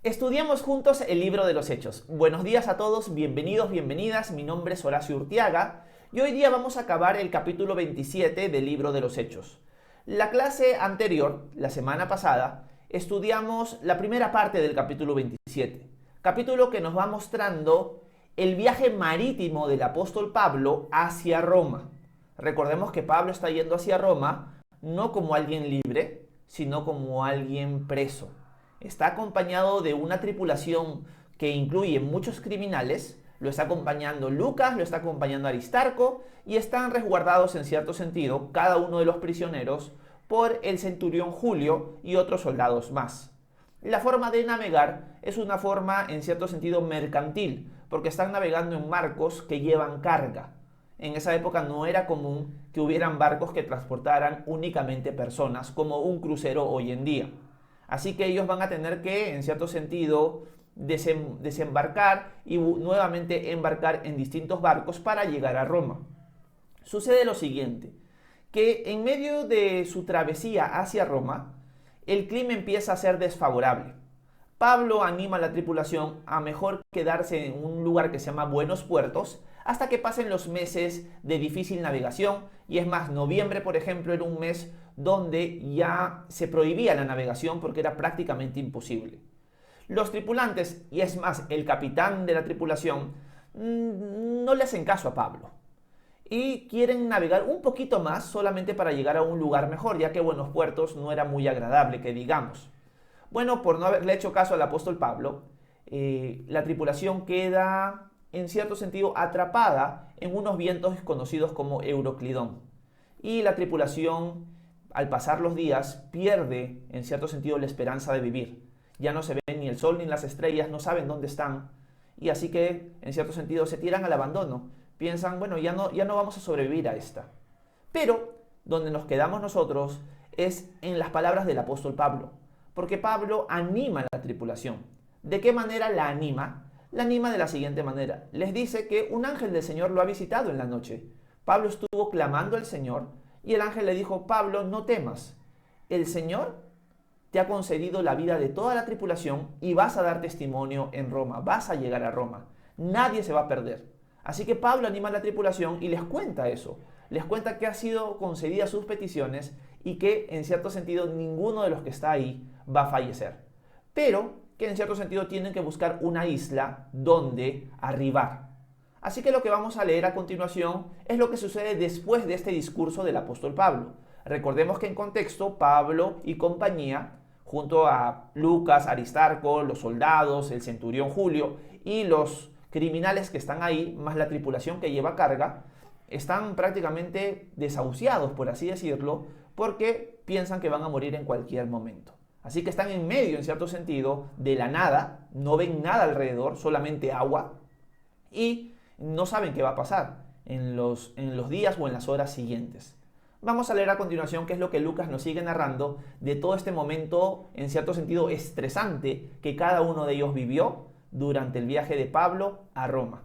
Estudiamos juntos el libro de los Hechos. Buenos días a todos, bienvenidos, bienvenidas. Mi nombre es Horacio Urtiaga y hoy día vamos a acabar el capítulo 27 del libro de los Hechos. La clase anterior, la semana pasada, estudiamos la primera parte del capítulo 27, capítulo que nos va mostrando el viaje marítimo del apóstol Pablo hacia Roma. Recordemos que Pablo está yendo hacia Roma no como alguien libre, sino como alguien preso. Está acompañado de una tripulación que incluye muchos criminales, lo está acompañando Lucas, lo está acompañando Aristarco y están resguardados en cierto sentido, cada uno de los prisioneros, por el centurión Julio y otros soldados más. La forma de navegar es una forma en cierto sentido mercantil, porque están navegando en barcos que llevan carga. En esa época no era común que hubieran barcos que transportaran únicamente personas, como un crucero hoy en día. Así que ellos van a tener que, en cierto sentido, desembarcar y nuevamente embarcar en distintos barcos para llegar a Roma. Sucede lo siguiente, que en medio de su travesía hacia Roma, el clima empieza a ser desfavorable. Pablo anima a la tripulación a mejor quedarse en un lugar que se llama Buenos Puertos hasta que pasen los meses de difícil navegación, y es más, noviembre, por ejemplo, era un mes donde ya se prohibía la navegación porque era prácticamente imposible. Los tripulantes, y es más, el capitán de la tripulación, no le hacen caso a Pablo y quieren navegar un poquito más solamente para llegar a un lugar mejor, ya que Buenos Puertos no era muy agradable, que digamos. Bueno, por no haberle hecho caso al apóstol Pablo, la tripulación queda en cierto sentido atrapada en unos vientos conocidos como Euroclidón. Y la tripulación, al pasar los días, pierde en cierto sentido la esperanza de vivir. Ya no se ven ni el sol ni las estrellas, no saben dónde están. Y así que, en cierto sentido, se tiran al abandono. Piensan, bueno, ya no vamos a sobrevivir a esta. Pero, donde nos quedamos nosotros es en las palabras del apóstol Pablo. Porque Pablo anima a la tripulación. ¿De qué manera la anima? La anima de la siguiente manera. Les dice que un ángel del Señor lo ha visitado en la noche. Pablo estuvo clamando al Señor y el ángel le dijo: Pablo, no temas. El Señor te ha concedido la vida de toda la tripulación y vas a dar testimonio en Roma. Vas a llegar a Roma. Nadie se va a perder. Así que Pablo anima a la tripulación y les cuenta eso. Les cuenta que ha sido concedida sus peticiones y que en cierto sentido ninguno de los que está ahí va a fallecer. Pero que en cierto sentido tienen que buscar una isla donde arribar. Así que lo que vamos a leer a continuación es lo que sucede después de este discurso del apóstol Pablo. Recordemos que en contexto, Pablo y compañía, junto a Lucas, Aristarco, los soldados, el centurión Julio y los criminales que están ahí, más la tripulación que lleva carga, están prácticamente desahuciados, por así decirlo, porque piensan que van a morir en cualquier momento. Así que están en medio, en cierto sentido, de la nada, no ven nada alrededor, solamente agua, y no saben qué va a pasar en los días o en las horas siguientes. Vamos a leer a continuación qué es lo que Lucas nos sigue narrando de todo este momento, en cierto sentido, estresante que cada uno de ellos vivió durante el viaje de Pablo a Roma.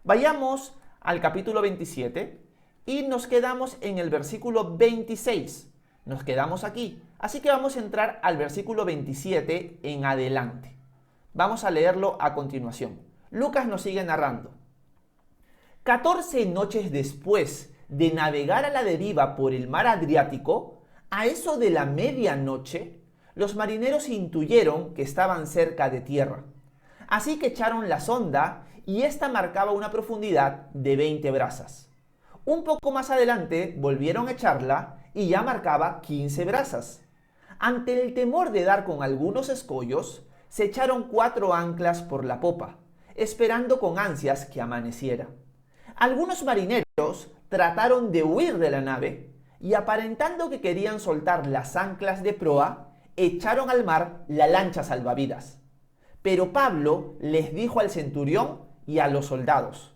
Vayamos al capítulo 27 y nos quedamos en el versículo 26. Nos quedamos aquí. Así que vamos a entrar al versículo 27 en adelante. Vamos a leerlo a continuación. Lucas nos sigue narrando. 14 noches después de navegar a la deriva por el mar Adriático, a eso de la medianoche, los marineros intuyeron que estaban cerca de tierra. Así que echaron la sonda y ésta marcaba una profundidad de 20 brazas. Un poco más adelante volvieron a echarla y ya marcaba 15 brazas. Ante el temor de dar con algunos escollos, se echaron 4 anclas por la popa, esperando con ansias que amaneciera. Algunos marineros trataron de huir de la nave y, aparentando que querían soltar las anclas de proa, echaron al mar la lancha salvavidas. Pero Pablo les dijo al centurión y a los soldados: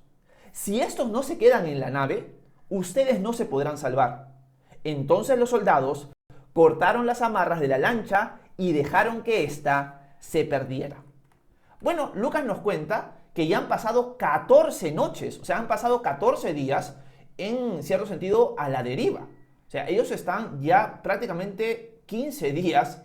si estos no se quedan en la nave, ustedes no se podrán salvar. Entonces los soldados cortaron las amarras de la lancha y dejaron que ésta se perdiera. Bueno, Lucas nos cuenta que ya han pasado 14 noches, o sea, han pasado 14 días en cierto sentido a la deriva. O sea, ellos están ya prácticamente 15 días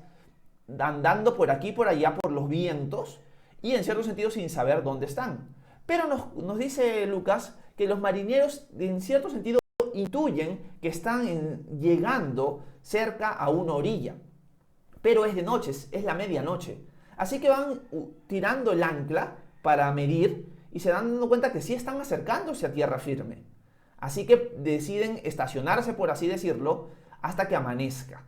andando por aquí y por allá por los vientos y en cierto sentido sin saber dónde están. Pero nos dice Lucas que los marineros en cierto sentido intuyen que están llegando cerca a una orilla. Pero es de noche, es la medianoche. Así que van tirando el ancla para medir y se dan dando cuenta que sí están acercándose a tierra firme. Así que deciden estacionarse, por así decirlo, hasta que amanezca.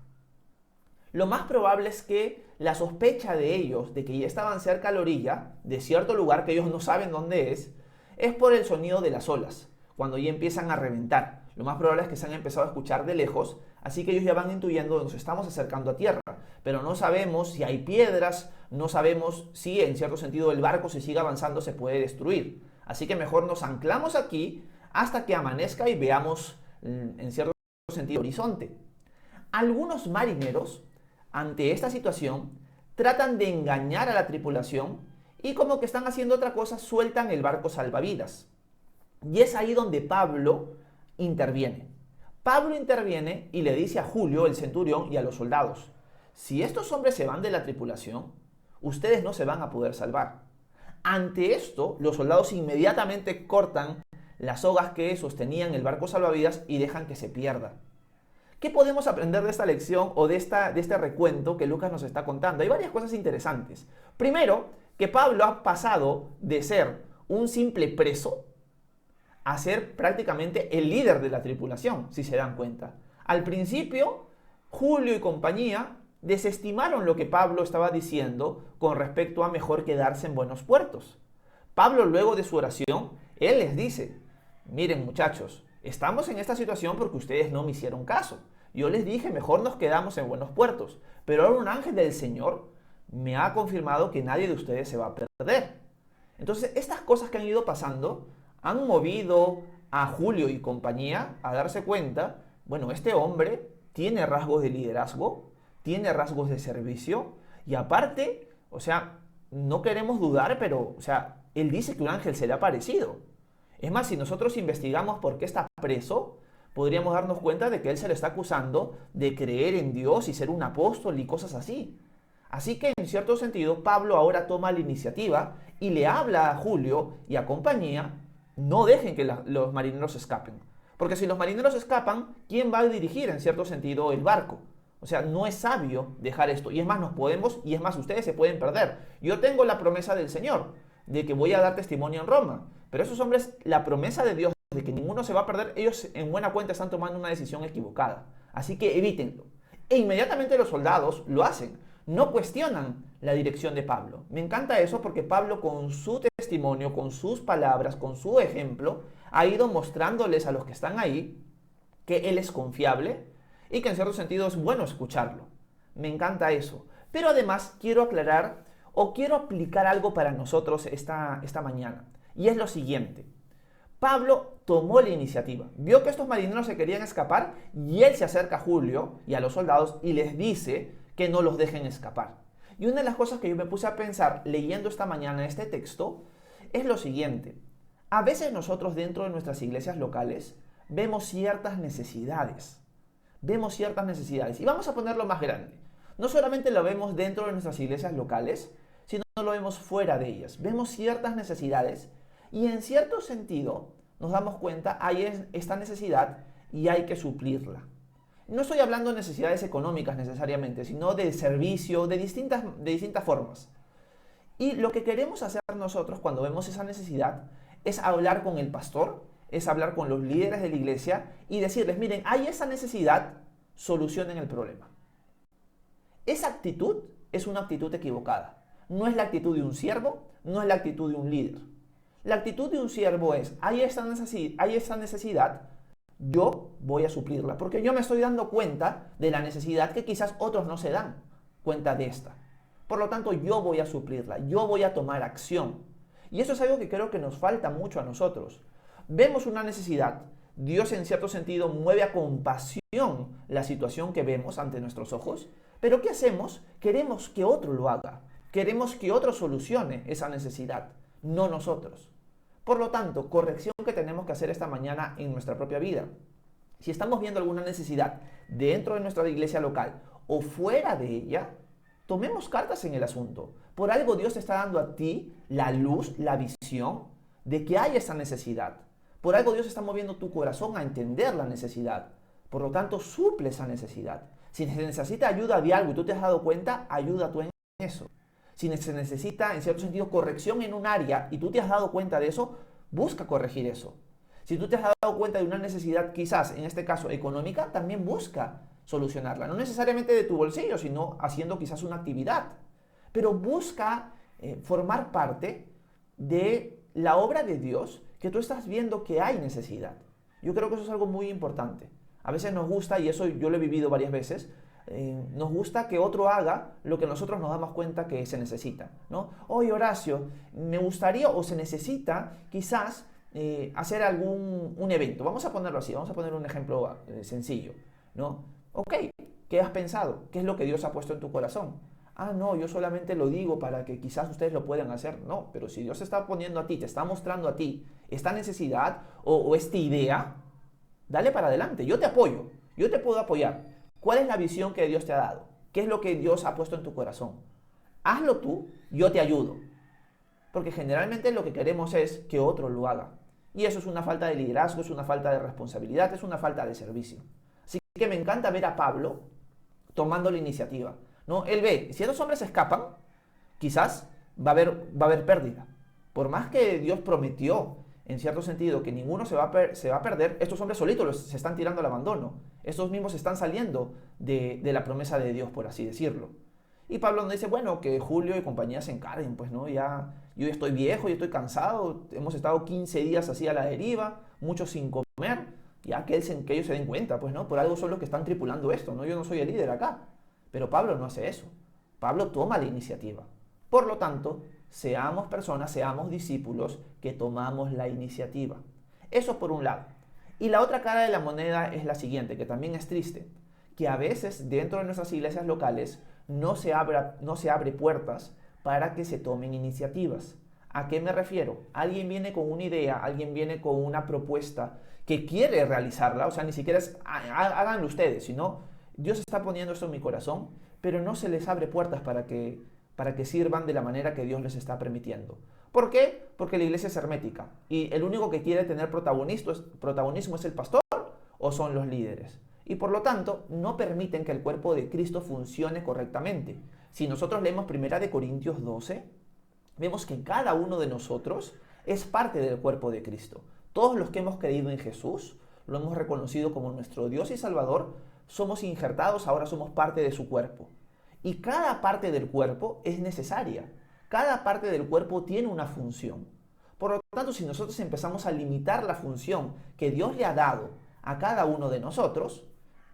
Lo más probable es que la sospecha de ellos de que ya estaban cerca a la orilla, de cierto lugar que ellos no saben dónde es por el sonido de las olas, cuando ya empiezan a reventar. Lo más probable es que se han empezado a escuchar de lejos, así que ellos ya van intuyendo que nos estamos acercando a tierra, pero no sabemos si hay piedras, no sabemos si en cierto sentido el barco, si sigue avanzando, se puede destruir. Así que mejor nos anclamos aquí hasta que amanezca y veamos en cierto sentido el horizonte. Algunos marineros, ante esta situación, tratan de engañar a la tripulación y como que están haciendo otra cosa, sueltan el barco salvavidas. Y es ahí donde Pablo interviene. Pablo interviene y le dice a Julio, el centurión, y a los soldados: si estos hombres se van de la tripulación, ustedes no se van a poder salvar. Ante esto, los soldados inmediatamente cortan las sogas que sostenían el barco salvavidas y dejan que se pierda. ¿Qué podemos aprender de esta lección o de este recuento que Lucas nos está contando? Hay varias cosas interesantes. Primero, que Pablo ha pasado de ser un simple preso a ser prácticamente el líder de la tripulación, si se dan cuenta. Al principio, Julio y compañía desestimaron lo que Pablo estaba diciendo con respecto a mejor quedarse en buenos puertos. Pablo, luego de su oración, él les dice: miren muchachos, estamos en esta situación porque ustedes no me hicieron caso. Yo les dije, mejor nos quedamos en buenos puertos. Pero ahora un ángel del Señor me ha confirmado que nadie de ustedes se va a perder. Entonces, estas cosas que han ido pasando han movido a Julio y compañía a darse cuenta, bueno, este hombre tiene rasgos de liderazgo, tiene rasgos de servicio y aparte, o sea, no queremos dudar, pero, o sea, él dice que un ángel se le ha aparecido. Es más, si nosotros investigamos por qué está preso, podríamos darnos cuenta de que él se le está acusando de creer en Dios y ser un apóstol y cosas así. Así que, en cierto sentido, Pablo ahora toma la iniciativa y le habla a Julio y a compañía: no dejen que los marineros escapen. Porque si los marineros escapan, ¿quién va a dirigir, en cierto sentido, el barco? O sea, no es sabio dejar esto. Y es más, ustedes se pueden perder. Yo tengo la promesa del Señor de que voy a dar testimonio en Roma. Pero esos hombres, la promesa de Dios de que ninguno se va a perder, ellos en buena cuenta están tomando una decisión equivocada. Así que evítenlo. E inmediatamente los soldados lo hacen. No cuestionan la dirección de Pablo. Me encanta eso porque Pablo, con su testimonio, con sus palabras, con su ejemplo, ha ido mostrándoles a los que están ahí que él es confiable y que en cierto sentido es bueno escucharlo. Me encanta eso. Pero además quiero aclarar o quiero aplicar algo para nosotros esta mañana. Y es lo siguiente. Pablo tomó la iniciativa. Vio que estos marineros se querían escapar y él se acerca a Julio y a los soldados y les dice que no los dejen escapar. Y una de las cosas que yo me puse a pensar leyendo esta mañana este texto es lo siguiente. A veces nosotros dentro de nuestras iglesias locales vemos ciertas necesidades. Y vamos a ponerlo más grande. No solamente lo vemos dentro de nuestras iglesias locales, sino lo vemos fuera de ellas. Vemos ciertas necesidades y en cierto sentido nos damos cuenta, hay esta necesidad y hay que suplirla. No estoy hablando de necesidades económicas necesariamente, sino de servicio, de distintas formas. Y lo que queremos hacer nosotros cuando vemos esa necesidad es hablar con el pastor, es hablar con los líderes de la iglesia y decirles: miren, hay esa necesidad, solucionen el problema. Esa actitud es una actitud equivocada. No es la actitud de un siervo, no es la actitud de un líder. La actitud de un siervo es: hay esa necesidad, yo voy a suplirla, porque yo me estoy dando cuenta de la necesidad que quizás otros no se dan cuenta de esta. Por lo tanto, yo voy a suplirla, yo voy a tomar acción. Y eso es algo que creo que nos falta mucho a nosotros. Vemos una necesidad, Dios en cierto sentido mueve a compasión la situación que vemos ante nuestros ojos, pero ¿qué hacemos? Queremos que otro lo haga, queremos que otro solucione esa necesidad, no nosotros. Por lo tanto, corrección que tenemos que hacer esta mañana en nuestra propia vida. Si estamos viendo alguna necesidad dentro de nuestra iglesia local o fuera de ella, tomemos cartas en el asunto. Por algo Dios te está dando a ti la luz, la visión de que hay esa necesidad. Por algo Dios está moviendo tu corazón a entender la necesidad. Por lo tanto, suple esa necesidad. Si se necesita ayuda de algo y tú te has dado cuenta, ayuda tú en eso. Si se necesita, en cierto sentido, corrección en un área y tú te has dado cuenta de eso, busca corregir eso. Si tú te has dado cuenta de una necesidad, quizás, en este caso, económica, también busca solucionarla. No necesariamente de tu bolsillo, sino haciendo quizás una actividad. Pero busca formar parte de la obra de Dios que tú estás viendo que hay necesidad. Yo creo que eso es algo muy importante. A veces nos gusta, y eso yo lo he vivido varias veces, nos gusta que otro haga lo que nosotros nos damos cuenta que se necesita, ¿no? Oye, Horacio, me gustaría o se necesita quizás hacer un evento. Vamos a ponerlo así, vamos a poner un ejemplo sencillo, ¿no? Ok, ¿qué has pensado? ¿Qué es lo que Dios ha puesto en tu corazón? Ah, no, yo solamente lo digo para que quizás ustedes lo puedan hacer. No, pero si Dios está poniendo a ti, te está mostrando a ti esta necesidad o esta idea, dale para adelante. Yo te apoyo, yo te puedo apoyar. ¿Cuál es la visión que Dios te ha dado? ¿Qué es lo que Dios ha puesto en tu corazón? Hazlo tú, yo te ayudo. Porque generalmente lo que queremos es que otro lo haga. Y eso es una falta de liderazgo, es una falta de responsabilidad, es una falta de servicio. Así que me encanta ver a Pablo tomando la iniciativa, ¿no? Él ve, si esos hombres escapan, quizás va a haber pérdida. Por más que Dios prometió, en cierto sentido, que ninguno se va a perder, estos hombres solitos se están tirando al abandono. Estos mismos están saliendo de la promesa de Dios, por así decirlo. Y Pablo nos dice, bueno, que Julio y compañía se encarguen, pues, ¿no? Ya, yo ya estoy viejo, yo estoy cansado, hemos estado 15 días así a la deriva, muchos sin comer, ya que ellos se den cuenta, pues, ¿no? Por algo son los que están tripulando esto, ¿no? Yo no soy el líder acá. Pero Pablo no hace eso. Pablo toma la iniciativa. Por lo tanto, seamos personas, seamos discípulos que tomamos la iniciativa. Eso por un lado. Y la otra cara de la moneda es la siguiente, que también es triste, que a veces dentro de nuestras iglesias locales no se abre puertas para que se tomen iniciativas. ¿A qué me refiero? Alguien viene con una idea, alguien viene con una propuesta que quiere realizarla, o sea, ni siquiera es háganlo ustedes, sino Dios está poniendo esto en mi corazón, pero no se les abre puertas para que sirvan de la manera que Dios les está permitiendo. ¿Por qué? Porque la iglesia es hermética y el único que quiere tener protagonismo es el pastor o son los líderes. Y por lo tanto, no permiten que el cuerpo de Cristo funcione correctamente. Si nosotros leemos 1 Corintios 12, vemos que cada uno de nosotros es parte del cuerpo de Cristo. Todos los que hemos creído en Jesús, lo hemos reconocido como nuestro Dios y Salvador, somos injertados, ahora somos parte de su cuerpo. Y cada parte del cuerpo es necesaria. Cada parte del cuerpo tiene una función. Por lo tanto, si nosotros empezamos a limitar la función que Dios le ha dado a cada uno de nosotros,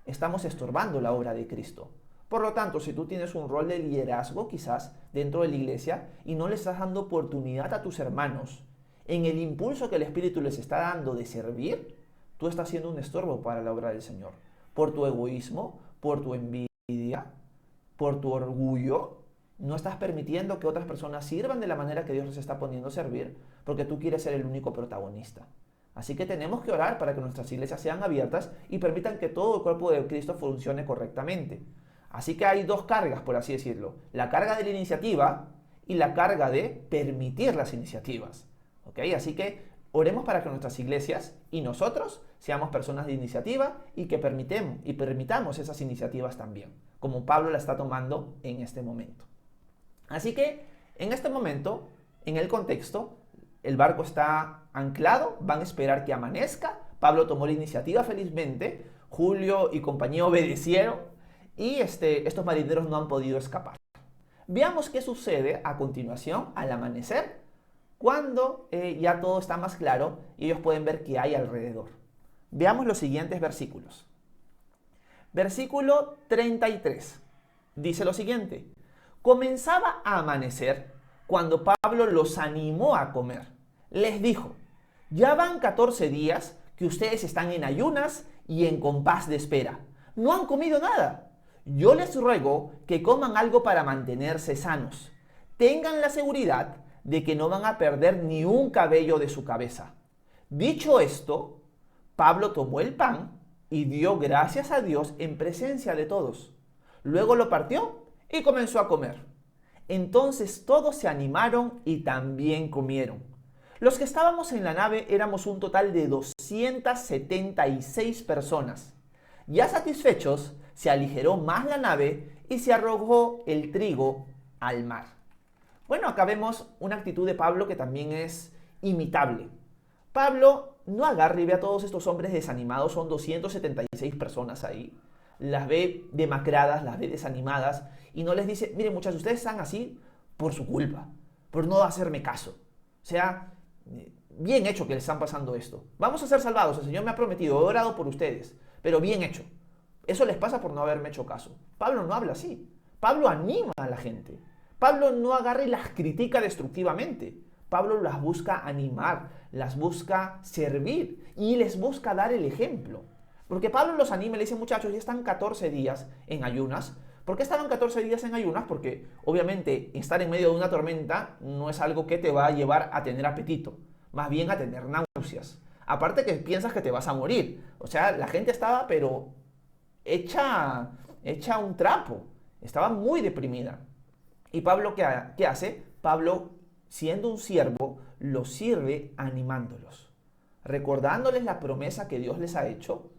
estamos estorbando la obra de Cristo. Por lo tanto, si tú tienes un rol de liderazgo quizás dentro de la iglesia y no le estás dando oportunidad a tus hermanos en el impulso que el Espíritu les está dando de servir, tú estás siendo un estorbo para la obra del Señor. Por tu egoísmo, por tu envidia, por tu orgullo, no estás permitiendo que otras personas sirvan de la manera que Dios les está poniendo a servir, porque tú quieres ser el único protagonista. Así que tenemos que orar para que nuestras iglesias sean abiertas y permitan que todo el cuerpo de Cristo funcione correctamente. Así que hay dos cargas, por así decirlo. La carga de la iniciativa y la carga de permitir las iniciativas. ¿Ok? Así que oremos para que nuestras iglesias y nosotros seamos personas de iniciativa y que permitamos esas iniciativas también, como Pablo la está tomando en este momento. Así que en este momento, en el contexto, el barco está anclado, van a esperar que amanezca. Pablo tomó la iniciativa felizmente, Julio y compañía obedecieron y estos marineros no han podido escapar. Veamos qué sucede a continuación al amanecer, cuando ya todo está más claro y ellos pueden ver qué hay alrededor. Veamos los siguientes versículos. Versículo 33 dice lo siguiente: comenzaba a amanecer cuando Pablo los animó a comer. Les dijo: ya van 14 días que ustedes están en ayunas y en compás de espera. No han comido nada. Yo les ruego que coman algo para mantenerse sanos. Tengan la seguridad de que no van a perder ni un cabello de su cabeza. Dicho esto, Pablo tomó el pan y dio gracias a Dios en presencia de todos. Luego lo partió y comenzó a comer. Entonces todos se animaron y también comieron. Los que estábamos en la nave éramos un total de 276 personas. Ya satisfechos, se aligeró más la nave y se arrojó el trigo al mar. Bueno, acá vemos una actitud de Pablo que también es imitable. Pablo no agarra y ve a todos estos hombres desanimados, son 276 personas ahí. Las ve demacradas, las ve desanimadas y no les dice, miren muchachos, ustedes están así por su culpa, por no hacerme caso. O sea, bien hecho que les están pasando esto. Vamos a ser salvados, el Señor me ha prometido, he orado por ustedes, pero bien hecho. Eso les pasa por no haberme hecho caso. Pablo no habla así. Pablo anima a la gente. Pablo no agarra y las critica destructivamente. Pablo las busca animar, las busca servir y les busca dar el ejemplo. Porque Pablo los anima y le dice, muchachos, ya están 14 días en ayunas. ¿Por qué estaban 14 días en ayunas? Porque obviamente estar en medio de una tormenta no es algo que te va a llevar a tener apetito, más bien a tener náuseas. Aparte que piensas que te vas a morir. O sea, la gente estaba pero hecha un trapo. Estaba muy deprimida. ¿Y Pablo qué hace? Pablo, siendo un siervo, los sirve animándolos, recordándoles la promesa que Dios les ha hecho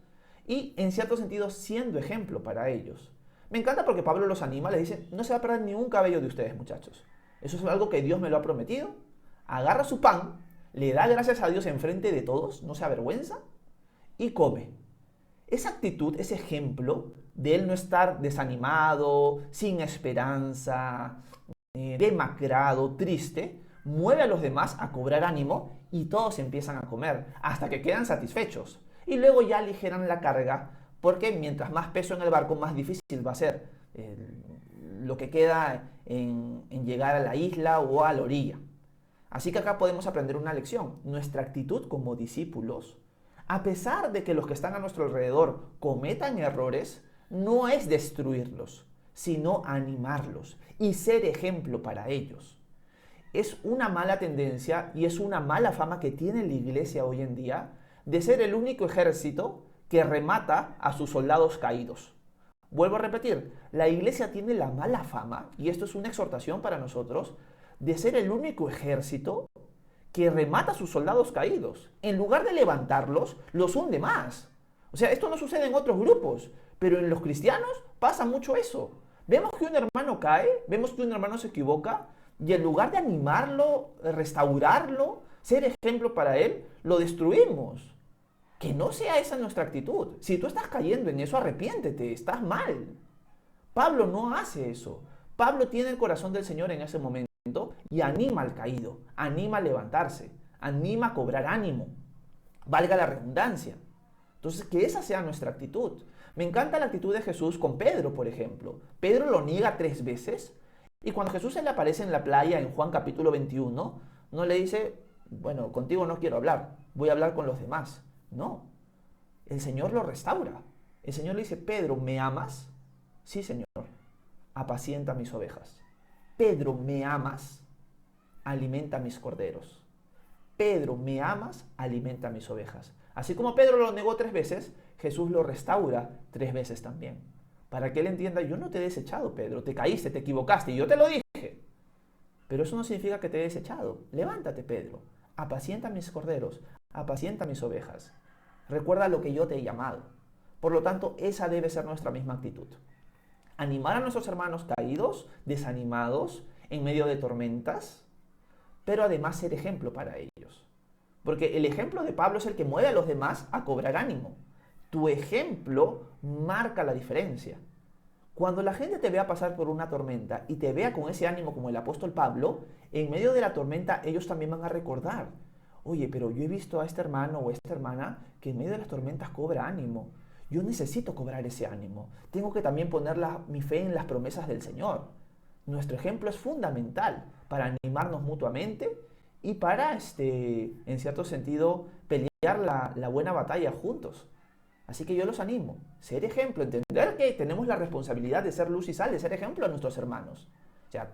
y, en cierto sentido, siendo ejemplo para ellos. Me encanta porque Pablo los anima, les dice, no se va a perder ni un cabello de ustedes, muchachos. Eso es algo que Dios me lo ha prometido. Agarra su pan, le da gracias a Dios enfrente de todos, no se avergüenza y come. Esa actitud, ese ejemplo de él no estar desanimado, sin esperanza, demacrado, triste, mueve a los demás a cobrar ánimo y todos empiezan a comer hasta que quedan satisfechos. Y luego ya aligeran la carga porque mientras más peso en el barco, más difícil va a ser lo que queda en llegar a la isla o a la orilla. Así que acá podemos aprender una lección. Nuestra actitud como discípulos, a pesar de que los que están a nuestro alrededor cometan errores, no es destruirlos, sino animarlos y ser ejemplo para ellos. Es una mala tendencia y es una mala fama que tiene la iglesia hoy en día de ser el único ejército que remata a sus soldados caídos. Vuelvo a repetir, la iglesia tiene la mala fama, y esto es una exhortación para nosotros, de ser el único ejército que remata a sus soldados caídos. En lugar de levantarlos, los hunde más. O sea, esto no sucede en otros grupos, pero en los cristianos pasa mucho eso. Vemos que un hermano cae, vemos que un hermano se equivoca, y en lugar de animarlo, restaurarlo, ser ejemplo para él, lo destruimos. Que no sea esa nuestra actitud. Si tú estás cayendo en eso, arrepiéntete, estás mal. Pablo no hace eso. Pablo tiene el corazón del Señor en ese momento y anima al caído, anima a levantarse, anima a cobrar ánimo. Valga la redundancia. Entonces, que esa sea nuestra actitud. Me encanta la actitud de Jesús con Pedro, por ejemplo. Pedro lo niega 3 veces y cuando Jesús se le aparece en la playa en Juan capítulo 21, no le dice, bueno, contigo no quiero hablar, voy a hablar con los demás. No, el Señor lo restaura. El Señor le dice, Pedro, ¿me amas? Sí, Señor, apacienta mis ovejas. Pedro, ¿me amas? Alimenta mis corderos. Pedro, ¿me amas? Alimenta mis ovejas. Así como Pedro lo negó 3 veces, Jesús lo restaura 3 veces también. Para que él entienda, yo no te he desechado, Pedro, te caíste, te equivocaste, y yo te lo dije. Pero eso no significa que te he desechado. Levántate, Pedro, apacienta mis corderos, apacienta mis ovejas. Recuerda lo que yo te he llamado. Por lo tanto, esa debe ser nuestra misma actitud. Animar a nuestros hermanos caídos, desanimados, en medio de tormentas, pero además ser ejemplo para ellos. Porque el ejemplo de Pablo es el que mueve a los demás a cobrar ánimo. Tu ejemplo marca la diferencia. Cuando la gente te vea pasar por una tormenta y te vea con ese ánimo como el apóstol Pablo, en medio de la tormenta ellos también van a recordar, oye, pero yo he visto a este hermano o a esta hermana que en medio de las tormentas cobra ánimo. Yo necesito cobrar ese ánimo. Tengo que también poner mi fe en las promesas del Señor. Nuestro ejemplo es fundamental para animarnos mutuamente y para, en cierto sentido, pelear la buena batalla juntos. Así que yo los animo, ser ejemplo, entender que tenemos la responsabilidad de ser luz y sal, de ser ejemplo a nuestros hermanos. O sea,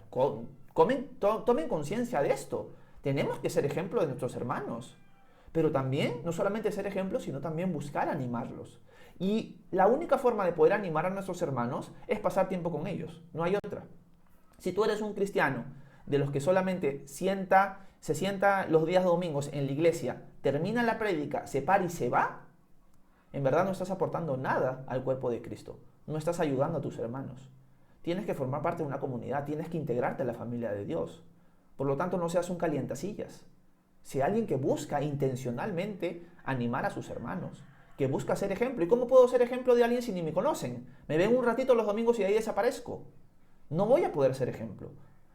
tomen conciencia de esto. Tenemos que ser ejemplo de nuestros hermanos. Pero también, no solamente ser ejemplo, sino también buscar animarlos. Y la única forma de poder animar a nuestros hermanos es pasar tiempo con ellos. No hay otra. Si tú eres un cristiano de los que solamente se sienta los días domingos en la iglesia, termina la prédica, se para y se va, en verdad no estás aportando nada al cuerpo de Cristo. No estás ayudando a tus hermanos. Tienes que formar parte de una comunidad, tienes que integrarte a la familia de Dios. Por lo tanto, no seas un calientasillas. Sea alguien que busca intencionalmente animar a sus hermanos, que busca ser ejemplo. ¿Y cómo puedo ser ejemplo de alguien si ni me conocen? Me ven un ratito los domingos y ahí desaparezco. No voy a poder ser ejemplo.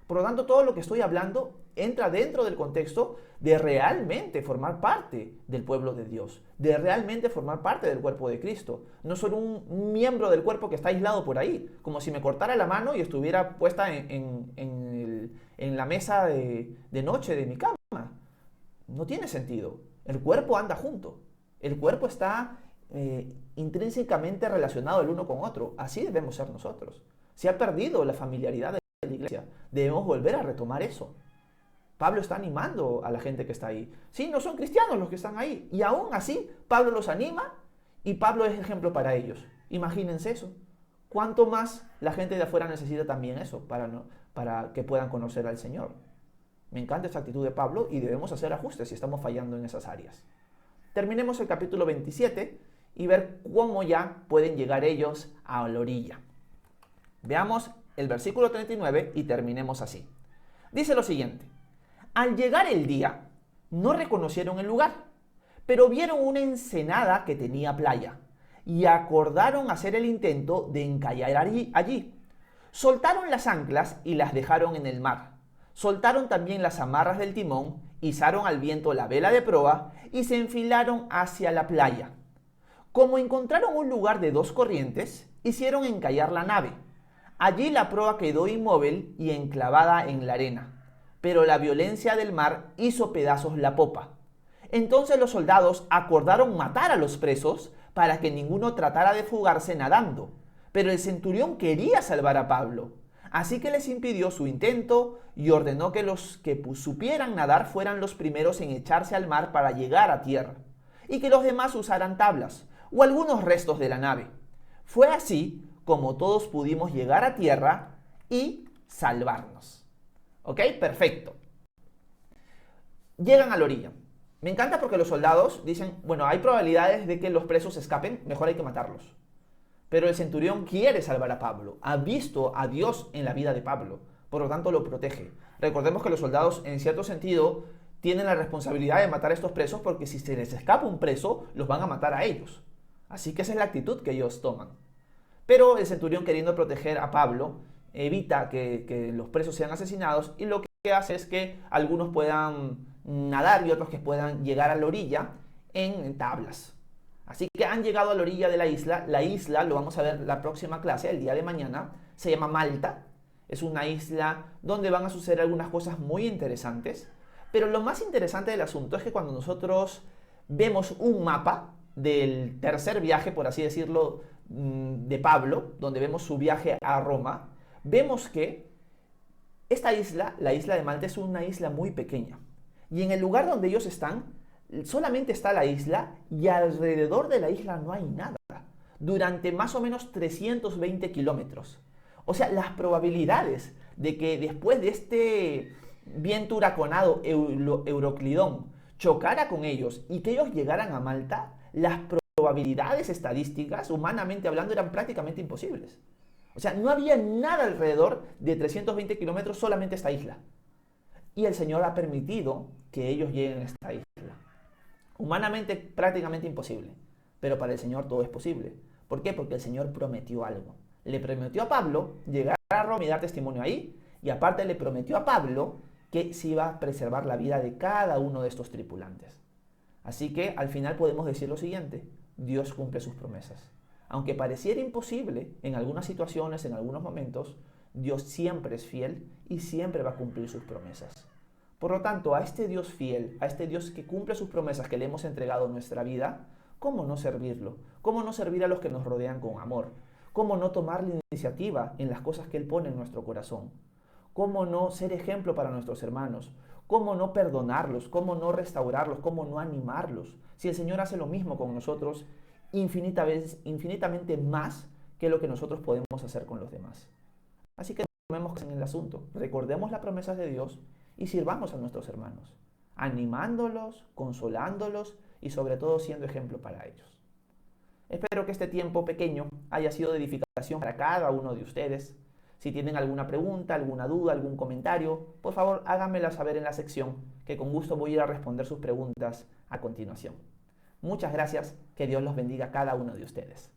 Por lo tanto, todo lo que estoy hablando entra dentro del contexto de realmente formar parte del pueblo de Dios, de realmente formar parte del cuerpo de Cristo. No soy un miembro del cuerpo que está aislado por ahí, como si me cortara la mano y estuviera puesta en la mesa de noche de mi cama. No tiene sentido. El cuerpo anda junto. El cuerpo está intrínsecamente relacionado el uno con otro. Así debemos ser nosotros. Se ha perdido la familiaridad de la iglesia. Debemos volver a retomar eso. Pablo está animando a la gente que está ahí. Sí, no son cristianos los que están ahí. Y aún así, Pablo los anima y Pablo es ejemplo para ellos. Imagínense eso. ¿Cuánto más la gente de afuera necesita también eso para que puedan conocer al Señor? Me encanta esta actitud de Pablo y debemos hacer ajustes si estamos fallando en esas áreas. Terminemos el capítulo 27 y ver cómo ya pueden llegar ellos a la orilla. Veamos el versículo 39 y terminemos así. Dice lo siguiente: al llegar el día, no reconocieron el lugar, pero vieron una ensenada que tenía playa y acordaron hacer el intento de encallar allí. Soltaron las anclas y las dejaron en el mar. Soltaron también las amarras del timón, izaron al viento la vela de proa y se enfilaron hacia la playa. Como encontraron un lugar de dos corrientes, hicieron encallar la nave. Allí la proa quedó inmóvil y enclavada en la arena, pero la violencia del mar hizo pedazos la popa. Entonces los soldados acordaron matar a los presos para que ninguno tratara de fugarse nadando, pero el centurión quería salvar a Pablo, así que les impidió su intento y ordenó que los que supieran nadar fueran los primeros en echarse al mar para llegar a tierra, y que los demás usaran tablas o algunos restos de la nave. Fue así como todos pudimos llegar a tierra y salvarnos. ¿Ok? Perfecto. Llegan a la orilla. Me encanta porque los soldados dicen, bueno, hay probabilidades de que los presos escapen, mejor hay que matarlos. Pero el centurión quiere salvar a Pablo, ha visto a Dios en la vida de Pablo, por lo tanto lo protege. Recordemos que los soldados, en cierto sentido, tienen la responsabilidad de matar a estos presos porque si se les escapa un preso, los van a matar a ellos. Así que esa es la actitud que ellos toman. Pero el centurión, queriendo proteger a Pablo, evita que los presos sean asesinados y lo que hace es que algunos puedan nadar y otros que puedan llegar a la orilla en tablas. Así que han llegado a la orilla de la isla. La isla, lo vamos a ver la próxima clase, el día de mañana, se llama Malta. Es una isla donde van a suceder algunas cosas muy interesantes. Pero lo más interesante del asunto es que cuando nosotros vemos un mapa del tercer viaje, por así decirlo, de Pablo, donde vemos su viaje a Roma, vemos que esta isla, la isla de Malta, es una isla muy pequeña. Y en el lugar donde ellos están, solamente está la isla y alrededor de la isla no hay nada. Durante más o menos 320 kilómetros. O sea, las probabilidades de que después de este viento huracanado Euroclidón chocara con ellos y que ellos llegaran a Malta, las probabilidades estadísticas, humanamente hablando, eran prácticamente imposibles. O sea, no había nada alrededor de 320 kilómetros, solamente esta isla. Y el Señor ha permitido que ellos lleguen a esta isla. Humanamente prácticamente imposible, pero para el Señor todo es posible. ¿Por qué? Porque el Señor prometió algo. Le prometió a Pablo llegar a Roma y dar testimonio ahí, y aparte le prometió a Pablo que se iba a preservar la vida de cada uno de estos tripulantes. Así que al final podemos decir lo siguiente: Dios cumple sus promesas. Aunque pareciera imposible en algunas situaciones, en algunos momentos, Dios siempre es fiel y siempre va a cumplir sus promesas. Por lo tanto, a este Dios fiel, a este Dios que cumple sus promesas que le hemos entregado en nuestra vida, ¿cómo no servirlo? ¿Cómo no servir a los que nos rodean con amor? ¿Cómo no tomar la iniciativa en las cosas que Él pone en nuestro corazón? ¿Cómo no ser ejemplo para nuestros hermanos? ¿Cómo no perdonarlos? ¿Cómo no restaurarlos? ¿Cómo no animarlos? Si el Señor hace lo mismo con nosotros, infinitamente más que lo que nosotros podemos hacer con los demás. Así que tomemos en el asunto, recordemos las promesas de Dios y sirvamos a nuestros hermanos, animándolos, consolándolos y sobre todo siendo ejemplo para ellos. Espero que este tiempo pequeño haya sido de edificación para cada uno de ustedes. Si tienen alguna pregunta, alguna duda, algún comentario, por favor háganmela saber en la sección, que con gusto voy a ir a responder sus preguntas a continuación. Muchas gracias, que Dios los bendiga a cada uno de ustedes.